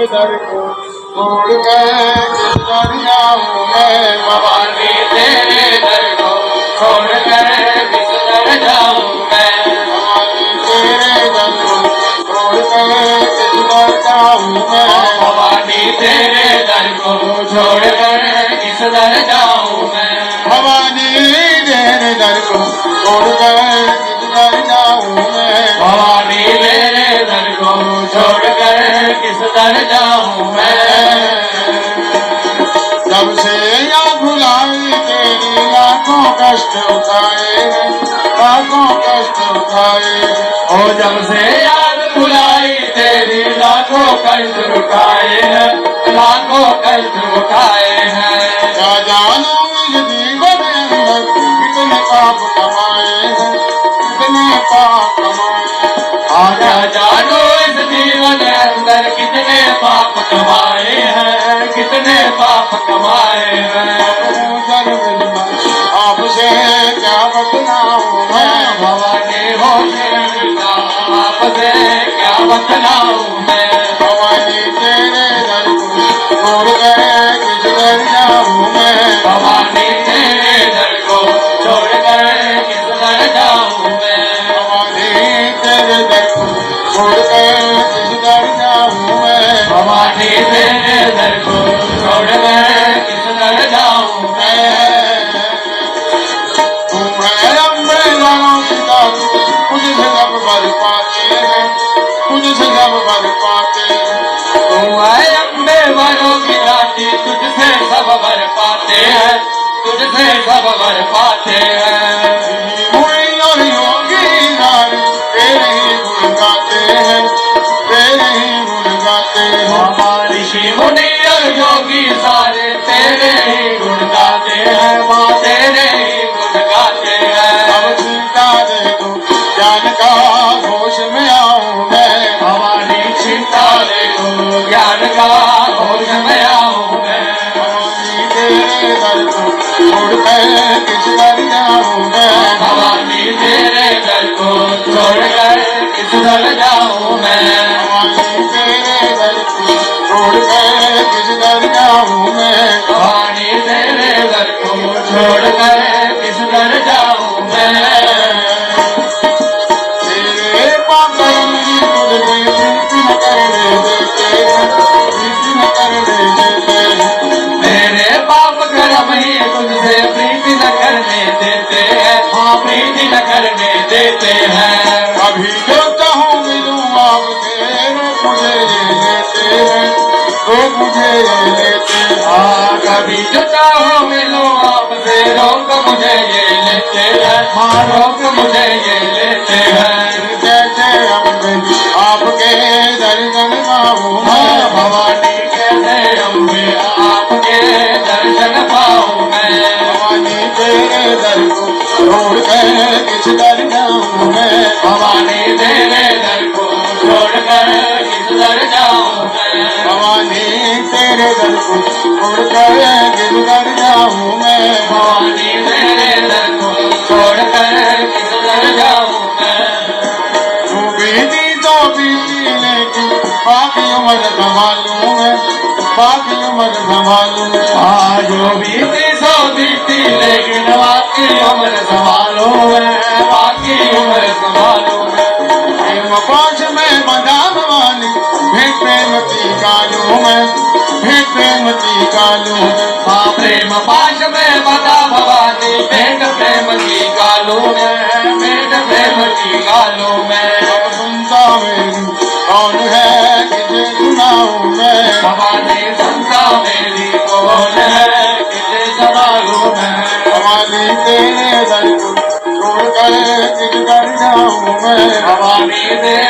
दर को छोड़ कर किस दर जाऊं मैं। भवानी तेरे दर को छोड़ कर किस दर जाऊं मैं। भवानी तेरे दर को छोड़ कर किस दर जाऊं मैं। भवानी तेरे दर को छोड़ कर किस दर जाऊं मैं। भवानी तेरे दर को छोड़ कर किस दर जाऊं मैं। भवानी तेरे दर को छोड़ कर किस दर जाऊं मैं। जब से याद भुलाई तेरी लाखों कष्ट उठाए हैं, लाखों कष्ट उठाए हैं। ओ जब से याद भुलाई तेरी लाखों कष्ट उठाए हैं, लाखों कष्ट उठाए हैं। क्या जानूं इस जीवन अंदर कितने पाप कमाए हैं, कितने पाप कमाए हैं। आजा जानो इस जीवन अंदर कितने पाप कमाए हैं, कितने पाप कमाए हैं। आपसे क्या बतलाऊं मैं। भवानी हो शरणा आपसे क्या बतलाऊं मैं। भवानी तेरे दर को छोड़ कर किस दर जाऊं मैं। भवानी तेरे दर को छोड़ कर किस दर जाऊं मैं। भवानी तेरे दर को छोड़ कर किस दर जाऊं मैं। भवानी तेरे दर को छोड़ कर किस दर जाऊं मैं। तुम है अम्बे लालों की दास, मुझसे सब बर पाते हैं, मुझसे सब बर पाते हैं। तुम है अम्बे वरों की दासी, तुझसे सब वर पाते हैं, तुझसे सब वर पाते हैं। मुनि और योगी नारी तेरे ही गुण गाते हैं, तेरे ही गुण गाते हैं। हमारे ऋषि मुनि और योगी सारे तेरे ही गुण गाते हैं, माँ तेरे ही गुण गाते हैं। अब चिंता दे दो ज्ञान का होश में आऊं मैं। हमारी चिंता दे दो ज्ञान का होश में आऊं मैं। भवानी तेरे दर को छोड़ कर किस दर जाऊं मैं। भवानी तेरे दर को छोड़ कर किस दर जाऊं मैं। भवानी तेरे दर को छोड़ कर किस दर जाऊं मैं। भवानी तेरे दर को छोड़ कर किस दर जाऊं मैं। तेरे पाप कर्म ही तुझे प्रीति न करने देते हैं, प्रीति न करने देते हैं। मेरे पाप कर्म ही तुझसे प्रीति न करने देते हैं, हाँ प्रीति न करने देते हैं। अभी जो चाहूं मिलूं आपसे रोक मुझे ये लेते हैं, रोक मुझे ये लेते हैं। हाँ कभी जो चाहो मिलो आपसे रोक मुझे ये लेते हैं, हाँ रोक मुझे ये लेते हैं। कैसे अम्बे आपके दर्शन पाऊं मैं। हाँ भवानी कैसे अम्बे आपके दर्शन पाऊं मैं। भवानी तेरे दर को छोड़ कर किस दर जाऊं मैं। भवानी तेरे दर को छोड़ कर किस दर जाऊं मैं। भवानी तेरे दर को छोड़ कर किस दर जाऊं मैं। भवानी तेरे दर को छोड़ कर किस दर जाऊं मैं। तू बीती तो बीती लेकिन बाकी उम्र संभालूं मैं, बाकी उम्र संभालूं मैं। हाँ जो बीती सो बीती लेकिन बाकी उम्र संभालो मैं, बाकी उम्र संभालो मैं। प्रेम पाश में बंधा भवानी भेंट प्रेम की कालूं मैं, भेंट प्रेम की कालूं मैं। हाँ प्रेम पाश में बता भवानी भेंट प्रेम की गालो में, भेंट प्रेम की गालो में। अब सुनता मेरी कौन है किसे सुनाऊं मैं। भवानी सुनता मेरी कौन है किसे संभालूं मैं। भवानी तेरे दर को छोड़ कर किस दर जाऊं मैं। भवानी तेरे